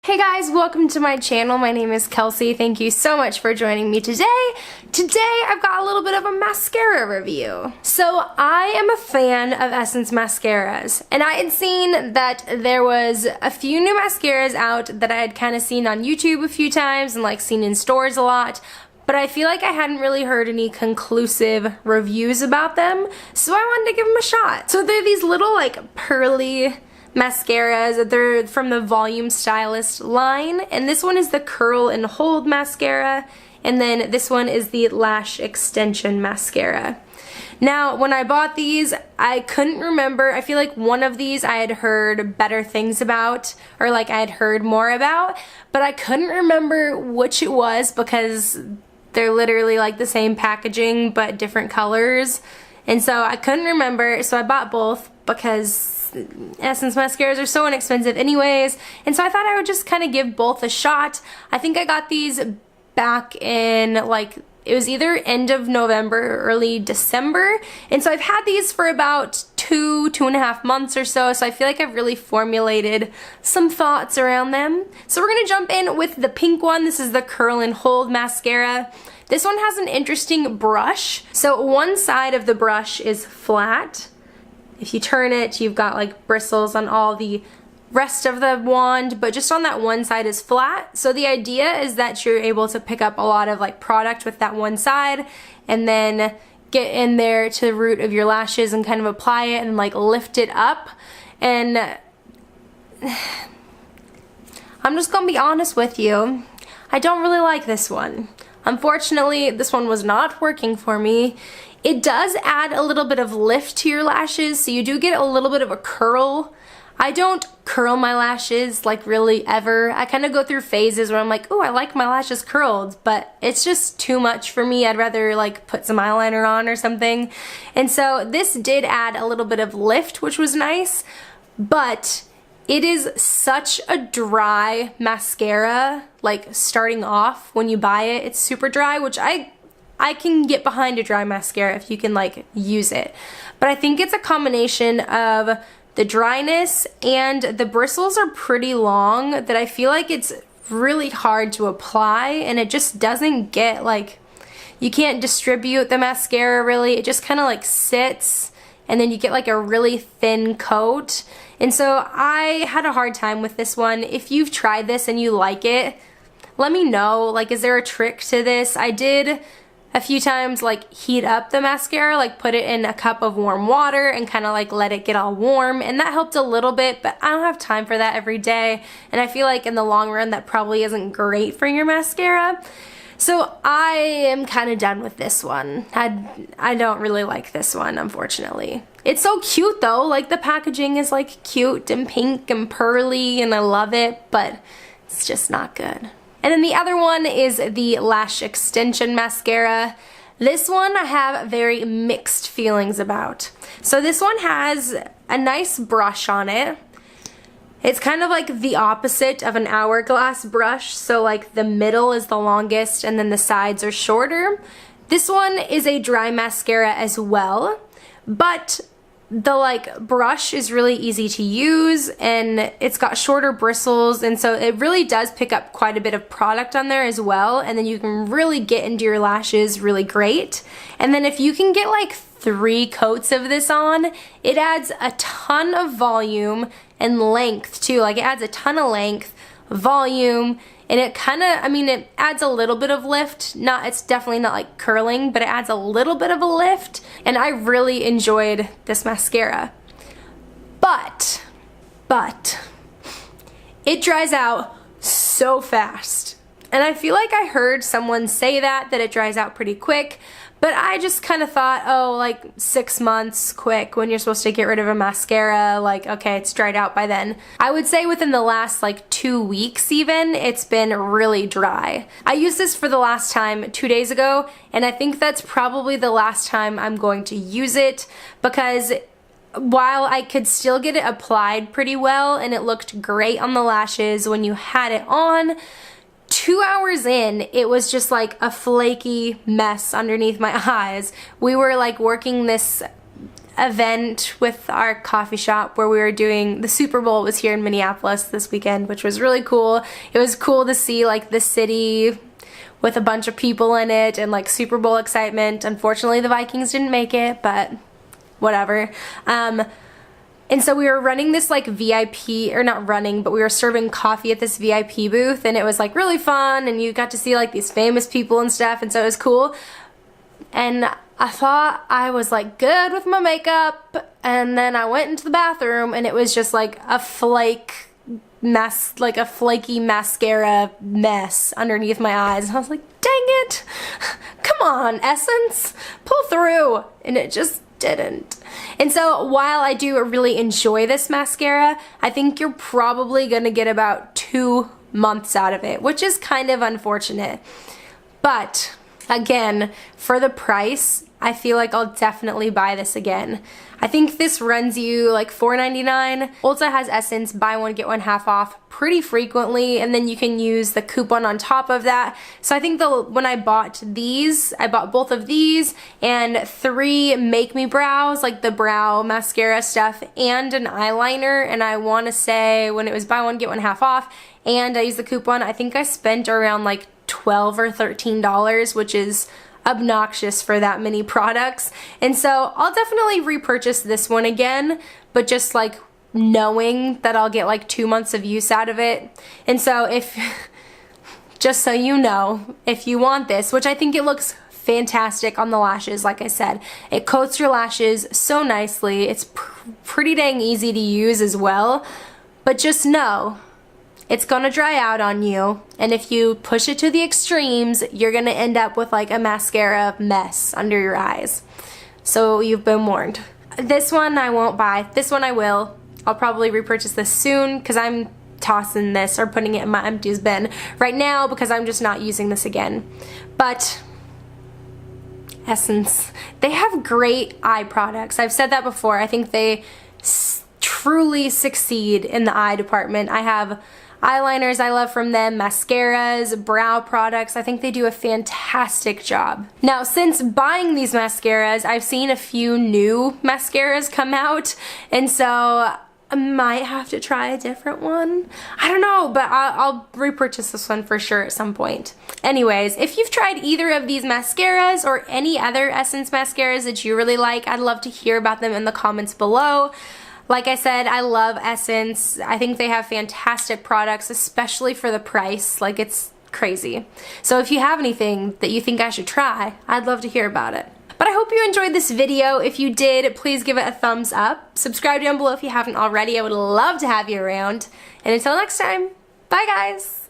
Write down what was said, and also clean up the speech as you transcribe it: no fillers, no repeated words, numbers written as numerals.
Hey guys, welcome to my channel. My name is Kelsey. Thank you so much for joining me today. Today I've got a little bit of a mascara review. So I am a fan of Essence mascaras, and I had seen that there was a few new mascaras out that I had kind of seen on YouTube a few times and like seen in stores a lot, but I feel like I hadn't really heard any conclusive reviews about them, so I wanted to give them a shot. So they're these little like pearly mascaras. They're from the Volume Stylist line, and this one is the Curl and Hold mascara, and then this one is the Lash Extension mascara. Now, when I bought these, I couldn't remember. I feel like one of these I had heard better things about, or like I had heard more about, but I couldn't remember which it was because they're literally like the same packaging but different colors, and so I couldn't remember, so I bought both because Essence mascaras are so inexpensive anyways, and so I thought I would just kind of give both a shot. I think I got these back in like, it was either end of November or early December, and so I've had these for about two and a half months or so, so I feel like I've really formulated some thoughts around them. So we're gonna jump in with the pink one. This is the Curl and Hold mascara. This one has an interesting brush. So one side of the brush is flat. If you turn it, you've got like bristles on all the rest of the wand, but just on that one side is flat. So the idea is that you're able to pick up a lot of like product with that one side and then get in there to the root of your lashes and kind of apply it and like lift it up. And I'm just gonna be honest with you, I don't really like this one. Unfortunately, this one was not working for me. It does add a little bit of lift to your lashes, so you do get a little bit of a curl. I don't curl my lashes like really ever. I kind of go through phases where I'm like, oh, I like my lashes curled, but it's just too much for me. I'd rather like put some eyeliner on or something. And so this did add a little bit of lift, which was nice, but it is such a dry mascara, like starting off when you buy it, it's super dry, which I can get behind a dry mascara if you can like use it. But I think it's a combination of the dryness and the bristles are pretty long that I feel like it's really hard to apply, and it just doesn't get like, you can't distribute the mascara really. It just kind of like sits and then you get like a really thin coat. And so I had a hard time with this one. If you've tried this and you like it, let me know. Like, is there a trick to this? I did a few times like heat up the mascara, like put it in a cup of warm water and kind of like let it get all warm, and that helped a little bit, but I don't have time for that every day, and I feel like in the long run that probably isn't great for your mascara. So I am kind of done with this one. I don't really like this one, unfortunately. It's so cute though, like the packaging is like cute and pink and pearly and I love it, but it's just not good. And then the other one is the Lash Extension mascara. This one I have very mixed feelings about. So this one has a nice brush on it. It's kind of like the opposite of an hourglass brush, so like the middle is the longest and then the sides are shorter. This one is a dry mascara as well, but the like brush is really easy to use and it's got shorter bristles, and so it really does pick up quite a bit of product on there as well, and then you can really get into your lashes really great. And then if you can get like 3 coats of this on, it adds a ton of volume and length too. Like it adds a ton of length, volume, and it kind of, I mean, it adds a little bit of lift. It's definitely not like curling, but it adds a little bit of a lift, and I really enjoyed this mascara. But it dries out so fast. And I feel like I heard someone say that it dries out pretty quick, but I just kind of thought, oh, like 6 months quick when you're supposed to get rid of a mascara, like, okay, it's dried out by then. I would say within the last like 2 weeks even, it's been really dry. I used this for the last time 2 days ago, and I think that's probably the last time I'm going to use it, because while I could still get it applied pretty well and it looked great on the lashes when you had it on, 2 hours in, it was just like a flaky mess underneath my eyes. We were like working this event with our coffee shop where we were doing the Super Bowl. Was here in Minneapolis this weekend, which was really cool. It was cool to see like the city with a bunch of people in it and like Super Bowl excitement. Unfortunately, the Vikings didn't make it, but whatever. And so we were running this like VIP, or not running, but we were serving coffee at this VIP booth, and it was like really fun, and you got to see like these famous people and stuff, and so it was cool. And I thought I was like good with my makeup, and then I went into the bathroom and it was just like a flaky mascara mess underneath my eyes. And I was like, dang it, come on, Essence, pull through. And it just didn't. And so while I do really enjoy this mascara, I think you're probably gonna get about 2 months out of it, which is kind of unfortunate. But again, for the price, I feel like I'll definitely buy this again. I think this runs you like $4.99. Ulta has Essence buy one get one half off pretty frequently, and then you can use the coupon on top of that. So I think when I bought these, I bought both of these and 3 Make Me Brows, like the brow mascara stuff, and an eyeliner. And I want to say when it was buy one get one half off and I used the coupon, I think I spent around like $12 or $13, which is obnoxious for that many products. And so I'll definitely repurchase this one again, but just like knowing that I'll get like 2 months of use out of it. And so just so you know, if you want this, which I think it looks fantastic on the lashes, like I said, it coats your lashes so nicely. It's pretty dang easy to use as well, but just know it's gonna dry out on you, and if you push it to the extremes, you're gonna end up with like a mascara mess under your eyes. So you've been warned. This one I won't buy. This one I will. I'll probably repurchase this soon because I'm tossing this or putting it in my empties bin right now because I'm just not using this again. But Essence, they have great eye products. I've said that before. I think they truly succeed in the eye department. I have eyeliners I love from them, mascaras, brow products. I think they do a fantastic job. Now, since buying these mascaras, I've seen a few new mascaras come out, and so I might have to try a different one. I don't know, but I'll repurchase this one for sure at some point. Anyways, if you've tried either of these mascaras or any other Essence mascaras that you really like, I'd love to hear about them in the comments below. Like I said, I love Essence. I think they have fantastic products, especially for the price. Like, it's crazy. So if you have anything that you think I should try, I'd love to hear about it. But I hope you enjoyed this video. If you did, please give it a thumbs up. Subscribe down below if you haven't already. I would love to have you around. And until next time, bye guys!